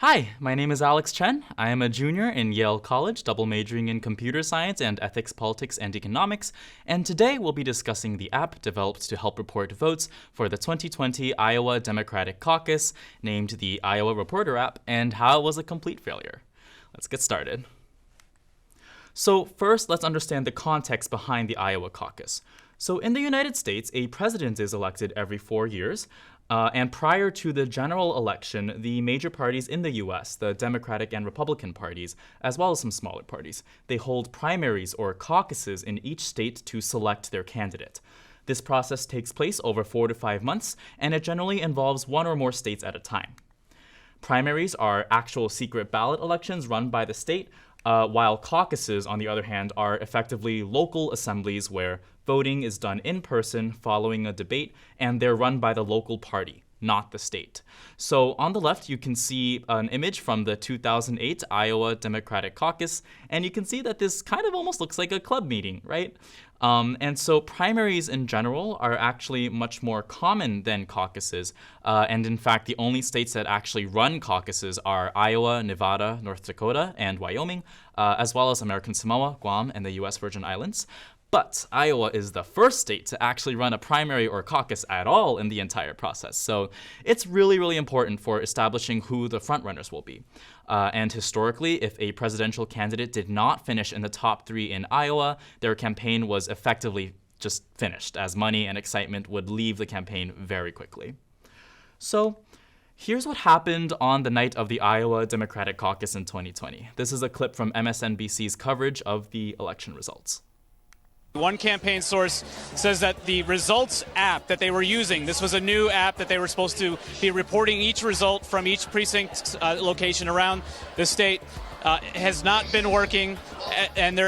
Hi, my name is Alex Chen. I am a junior in Yale College, double majoring in computer science and ethics, politics, and economics, and today we'll be discussing the app developed to help report votes for the 2020 Iowa Democratic Caucus, named the Iowa Reporter app, and how it was a complete failure. Let's get started. So first, let's understand the context behind the Iowa caucus. So in the United States, a president is elected every 4 years, and prior to the general election, the major parties in the US, the Democratic and Republican parties, as well as some smaller parties, they hold primaries or caucuses in each state to select their candidate. This process takes place over 4 to 5 months, and it generally involves one or more states at a time. Primaries are actual secret ballot elections run by the state, while caucuses, on the other hand, are effectively local assemblies where voting is done in person following a debate, and they're run by the local party, not the state. So on the left, you can see an image from the 2008 Iowa Democratic Caucus, and you can see that this kind of almost looks like a club meeting, right? And so primaries in general are actually much more common than caucuses. And in fact, the only states that actually run caucuses are Iowa, Nevada, North Dakota, and Wyoming, as well as American Samoa, Guam, and the US Virgin Islands. But Iowa is the first state to actually run a primary or caucus at all in the entire process. So it's really, really important for establishing who the frontrunners will be. And historically, if a presidential candidate did not finish in the top 3 in Iowa, their campaign was effectively just finished, as money and excitement would leave the campaign very quickly. So here's what happened on the night of the Iowa Democratic Caucus in 2020. This is a clip from MSNBC's coverage of the election results. One campaign source says that the results app that they were using, this was a new app that they were supposed to be reporting each result from each precinct location around the state, has not been working, and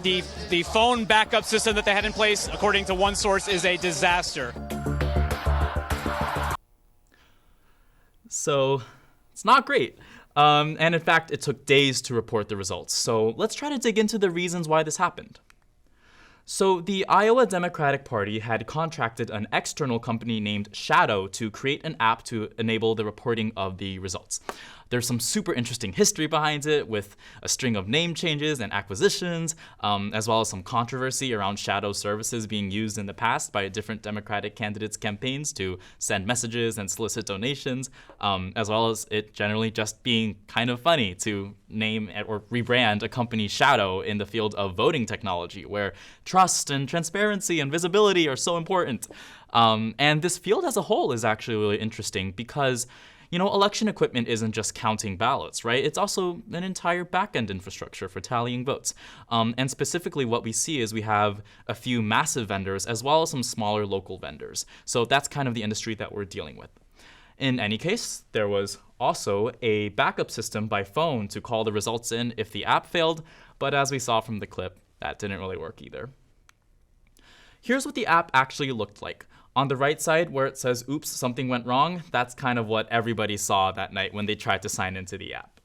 the phone backup system that they had in place, according to one source, is a disaster. So it's not great. And in fact, it took days to report the results. So let's try to dig into the reasons why this happened. So the Iowa Democratic Party had contracted an external company named Shadow to create an app to enable the reporting of the results. There's some super interesting history behind it, with a string of name changes and acquisitions, as well as some controversy around Shadow services being used in the past by different Democratic candidates' campaigns to send messages and solicit donations, as well as it generally just being kind of funny to name or rebrand a company Shadow in the field of voting technology, where trust and transparency and visibility are so important. And this field as a whole is actually really interesting because election equipment isn't just counting ballots, right? It's also an entire back-end infrastructure for tallying votes. And specifically what we see is we have a few massive vendors as well as some smaller local vendors. So that's kind of the industry that we're dealing with. In any case, there was also a backup system by phone to call the results in if the app failed, but as we saw from the clip, that didn't really work either. Here's what the app actually looked like. On the right side where it says, oops, something went wrong, that's kind of what everybody saw that night when they tried to sign into the app.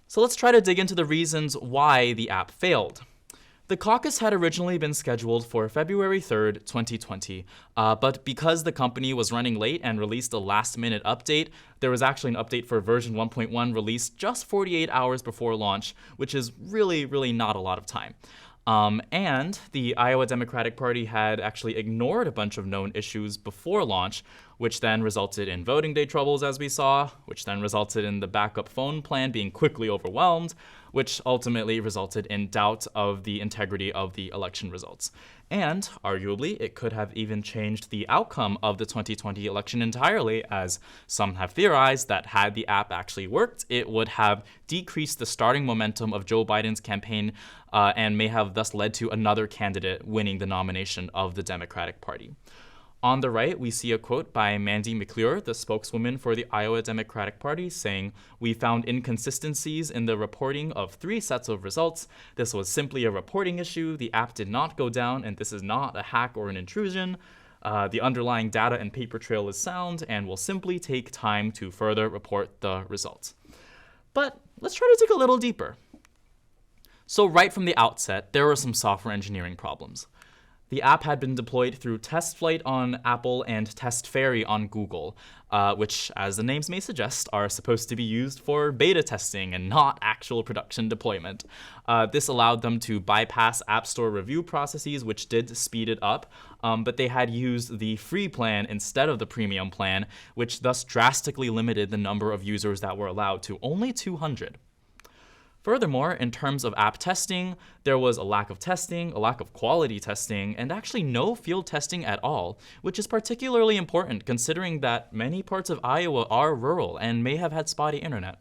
So let's try to dig into the reasons why the app failed. The caucus had originally been scheduled for February 3rd, 2020, but because the company was running late and released a last-minute update, there was actually an update for version 1.1 released just 48 hours before launch, which is really, really not a lot of time. And the Iowa Democratic Party had actually ignored a bunch of known issues before launch, which then resulted in voting day troubles, as we saw, which then resulted in the backup phone plan being quickly overwhelmed, which ultimately resulted in doubt of the integrity of the election results. And arguably, it could have even changed the outcome of the 2020 election entirely, as some have theorized that had the app actually worked, it would have decreased the starting momentum of Joe Biden's campaign and may have thus led to another candidate winning the nomination of the Democratic Party. On the right, we see a quote by Mandy McClure, the spokeswoman for the Iowa Democratic Party, saying, "We found inconsistencies in the reporting of 3 sets of results. This was simply a reporting issue. The app did not go down, and this is not a hack or an intrusion. The underlying data and paper trail is sound and will simply take time to further report the results." But let's try to dig a little deeper. So right from the outset, there were some software engineering problems. The app had been deployed through Test Flight on Apple and Test Fairy on Google, which, as the names may suggest, are supposed to be used for beta testing and not actual production deployment. This allowed them to bypass App Store review processes, which did speed it up, but they had used the free plan instead of the premium plan, which thus drastically limited the number of users that were allowed to only 200. Furthermore, in terms of app testing, there was a lack of testing, a lack of quality testing, and actually no field testing at all, which is particularly important considering that many parts of Iowa are rural and may have had spotty internet.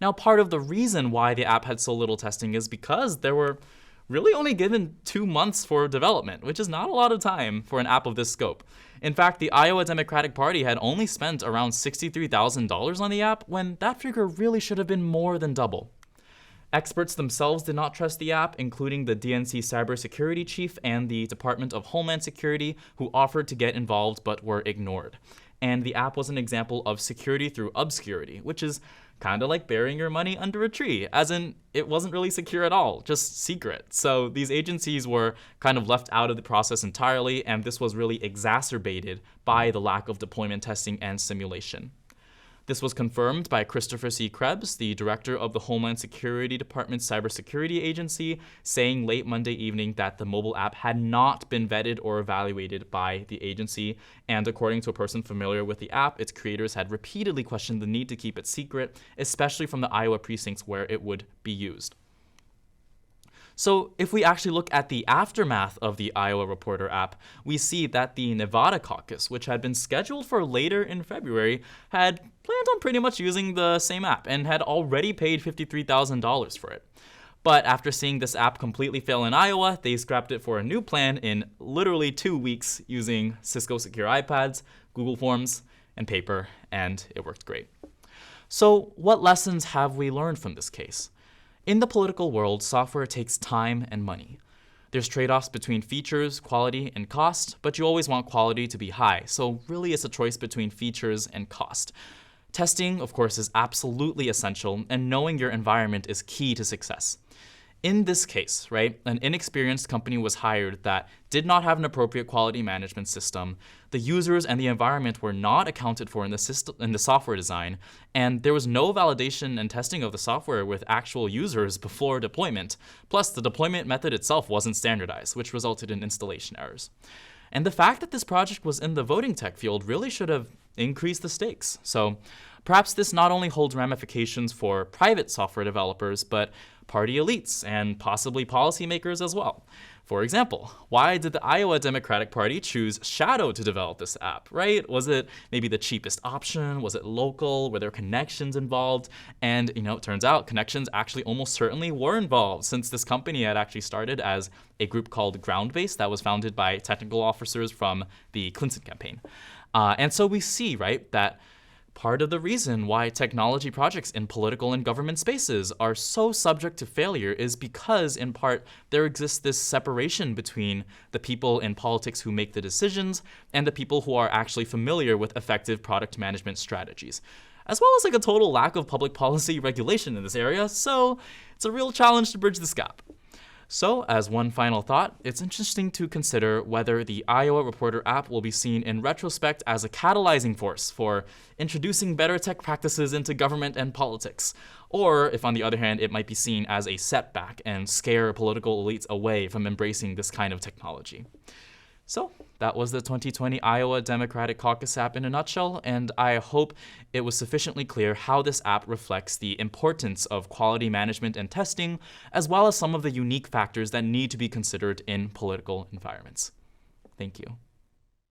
Now, part of the reason why the app had so little testing is because there were really only given 2 months for development, which is not a lot of time for an app of this scope. In fact, the Iowa Democratic Party had only spent around $63,000 on the app when that figure really should have been more than double. Experts themselves did not trust the app, including the DNC cybersecurity chief and the Department of Homeland Security, who offered to get involved but were ignored. And the app was an example of security through obscurity, which is kind of like burying your money under a tree, as in it wasn't really secure at all, just secret. So these agencies were kind of left out of the process entirely, and this was really exacerbated by the lack of deployment testing and simulation. This was confirmed by Christopher C. Krebs, the director of the Homeland Security Department's cybersecurity agency, saying late Monday evening that the mobile app had not been vetted or evaluated by the agency, and according to a person familiar with the app, its creators had repeatedly questioned the need to keep it secret, especially from the Iowa precincts where it would be used. So if we actually look at the aftermath of the Iowa Reporter app, we see that the Nevada caucus, which had been scheduled for later in February, had planned on pretty much using the same app and had already paid $53,000 for it. But after seeing this app completely fail in Iowa, they scrapped it for a new plan in literally 2 weeks using Cisco Secure iPads, Google Forms, and paper, and it worked great. So what lessons have we learned from this case? In the political world, software takes time and money. There's trade-offs between features, quality, and cost, but you always want quality to be high, so really it's a choice between features and cost. Testing, of course, is absolutely essential, and knowing your environment is key to success. In this case, right, an inexperienced company was hired that did not have an appropriate quality management system. The users and the environment were not accounted for in the software design, and there was no validation and testing of the software with actual users before deployment. Plus, the deployment method itself wasn't standardized, which resulted in installation errors. And the fact that this project was in the voting tech field really should have increased the stakes. So perhaps this not only holds ramifications for private software developers, but party elites and possibly policymakers as well. For example, why did the Iowa Democratic Party choose Shadow to develop this app, right? Was it maybe the cheapest option? Was it local? Were there connections involved? And, it turns out connections actually almost certainly were involved, since this company had actually started as a group called Groundbase that was founded by technical officers from the Clinton campaign. And so we see, right, that part of the reason why technology projects in political and government spaces are so subject to failure is because, in part, there exists this separation between the people in politics who make the decisions and the people who are actually familiar with effective product management strategies, as well as a total lack of public policy regulation in this area, so it's a real challenge to bridge this gap. So, as one final thought, it's interesting to consider whether the Iowa Reporter app will be seen in retrospect as a catalyzing force for introducing better tech practices into government and politics, or if on the other hand it might be seen as a setback and scare political elites away from embracing this kind of technology. So that was the 2020 Iowa Democratic Caucus app in a nutshell, and I hope it was sufficiently clear how this app reflects the importance of quality management and testing, as well as some of the unique factors that need to be considered in political environments. Thank you.